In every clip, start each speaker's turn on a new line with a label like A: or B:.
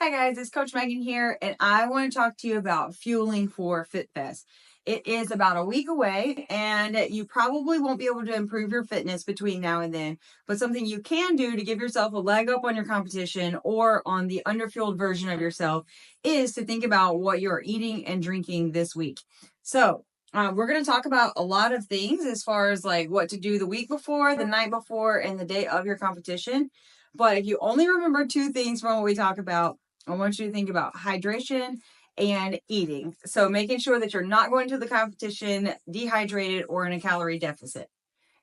A: Hi guys, it's Coach Megan here, and I want to talk to you about fueling for FitFest. It is about a week away, and you probably won't be able to improve your fitness between now and then, but something you can do to give yourself a leg up on your competition or on the underfueled version of yourself is to think about what you're eating and drinking this week. We're going to talk about a lot of things as far as like what to do the week before, the night before, and the day of your competition. But if you only remember two things from what we talk about, I want you to think about hydration and eating. So making sure that you're not going to the competition dehydrated or in a calorie deficit.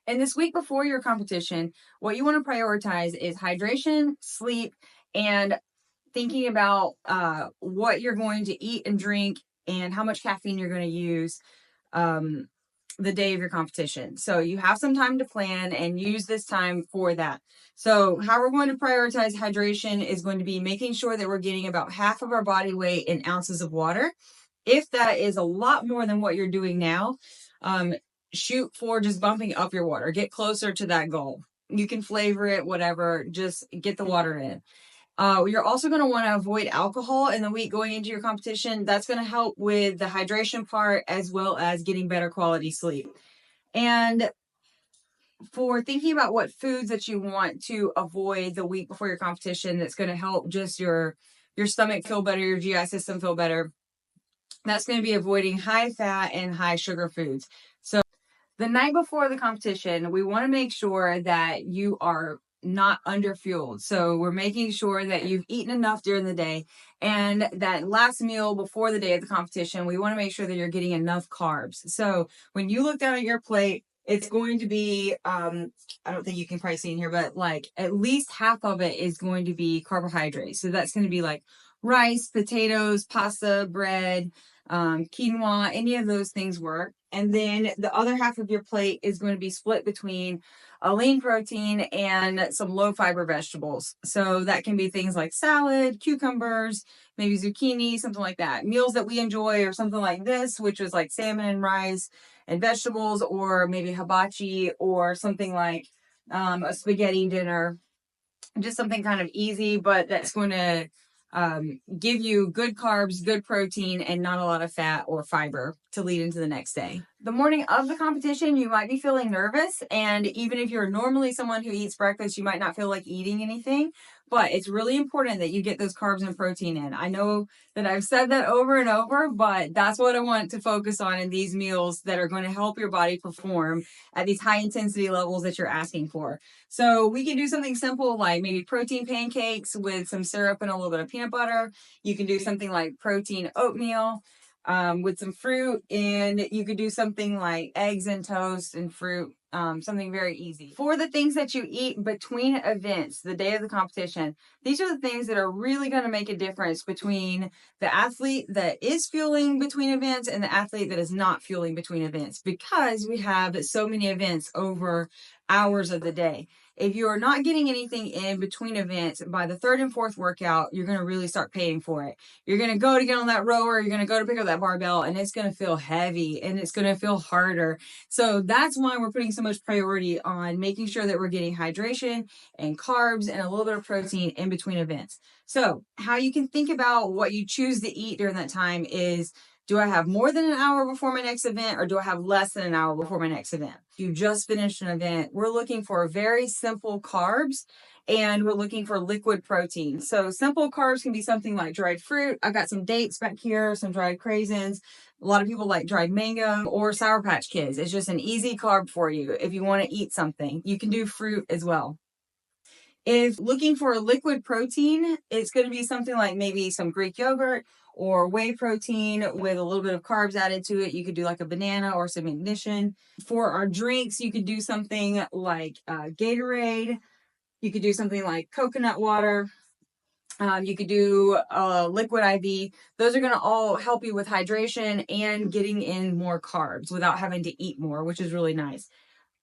A: And this week before your competition, what you want to prioritize is hydration, sleep, and thinking about what you're going to eat and drink and how much caffeine you're going to use um, the day of your competition. So you have some time to plan and use this time for that. So how we're going to prioritize hydration is going to be making sure that we're getting about half of our body weight in ounces of water. If that is a lot more than what you're doing now, shoot for just bumping up your water. Get closer to that goal. You can flavor it, whatever, just get the water in. You're also going to want to avoid alcohol in the week going into your competition. That's going to help with the hydration part as well as getting better quality sleep. And for thinking about what foods that you want to avoid the week before your competition, that's going to help just your stomach feel better, your GI system feel better. That's going to be avoiding high fat and high sugar foods. So the night before the competition, we want to make sure that you are not underfueled. So we're making sure that you've eaten enough during the day, and that last meal before the day of the competition, we want to make sure that you're getting enough carbs. So when you look down at your plate, it's going to be, I don't think you can probably see in here, but like at least half of it is going to be carbohydrates. So that's going to be like rice, potatoes, pasta, bread, quinoa, any of those things work. And then the other half of your plate is going to be split between a lean protein and some low fiber vegetables. So that can be things like salad, cucumbers, maybe zucchini, something like that. Meals that we enjoy are something like this, which is like salmon and rice and vegetables, or maybe hibachi, or something like a spaghetti dinner. Just something kind of easy, but that's going to give you good carbs, good protein, and not a lot of fat or fiber to lead into the next day. The morning of the competition, you might be feeling nervous. And even if you're normally someone who eats breakfast, you might not feel like eating anything. But it's really important that you get those carbs and protein in. I know that I've said that over and over, but that's what I want to focus on in these meals that are going to help your body perform at these high intensity levels that you're asking for. So we can do something simple like maybe protein pancakes with some syrup and a little bit of peanut butter. You can do something like protein oatmeal with some fruit, and you could do something like eggs and toast and fruit, something very easy. For the things that you eat between events, the day of the competition, these are the things that are really going to make a difference between the athlete that is fueling between events and the athlete that is not fueling between events, because we have so many events over hours of the day. If you are not getting anything in between events, by the third and fourth workout, you're going to really start paying for it. You're going to go to get on that rower, you're going to go to pick up that barbell, and it's going to feel heavy and it's going to feel harder. So that's why we're putting so much priority on making sure that we're getting hydration and carbs and a little bit of protein in between events. So how you can think about what you choose to eat during that time is, do I have more than an hour before my next event, or do I have less than an hour before my next event? If you just finished an event, we're looking for very simple carbs, and we're looking for liquid protein. So simple carbs can be something like dried fruit. I've got some dates back here, some dried craisins. A lot of people like dried mango or Sour Patch Kids. It's just an easy carb for you if you want to eat something. You can do fruit as well. If looking for a liquid protein, it's going to be something like maybe some Greek yogurt or whey protein with a little bit of carbs added to it. You could do like a banana or some ignition. For our drinks, you could do something like Gatorade. You could do something like coconut water. You could do liquid IV. Those are going to all help you with hydration and getting in more carbs without having to eat more, which is really nice.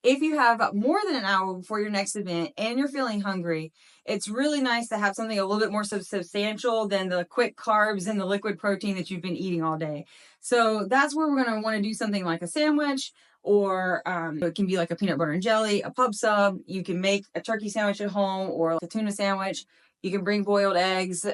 A: If you have more than an hour before your next event and you're feeling hungry, it's really nice to have something a little bit more substantial than the quick carbs and the liquid protein that you've been eating all day. So that's where we're going to want to do something like a sandwich, or it can be like a peanut butter and jelly, a pub sub. You can make a turkey sandwich at home or a tuna sandwich. You can bring boiled eggs,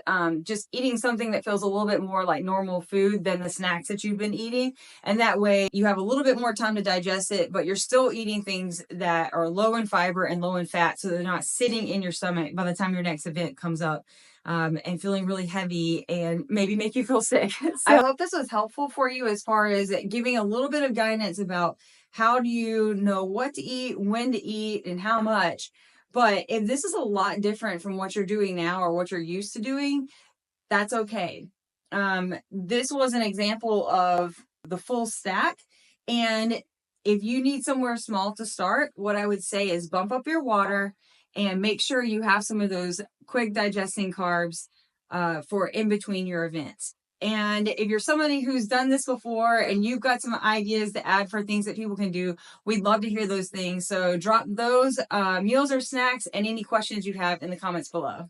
A: just eating something that feels a little bit more like normal food than the snacks that you've been eating. And that way you have a little bit more time to digest it, but you're still eating things that are low in fiber and low in fat. So they're not sitting in your stomach by the time your next event comes up. And feeling really heavy and maybe make you feel sick. So I hope this was helpful for you as far as giving a little bit of guidance about how do you know what to eat, when to eat, and how much. But if this is a lot different from what you're doing now or what you're used to doing, that's okay. This was an example of the full stack. And if you need somewhere small to start, what I would say is bump up your water and make sure you have some of those quick digesting carbs for in between your events. And if you're somebody who's done this before and you've got some ideas to add for things that people can do, we'd love to hear those things. So drop those meals or snacks and any questions you have in the comments below.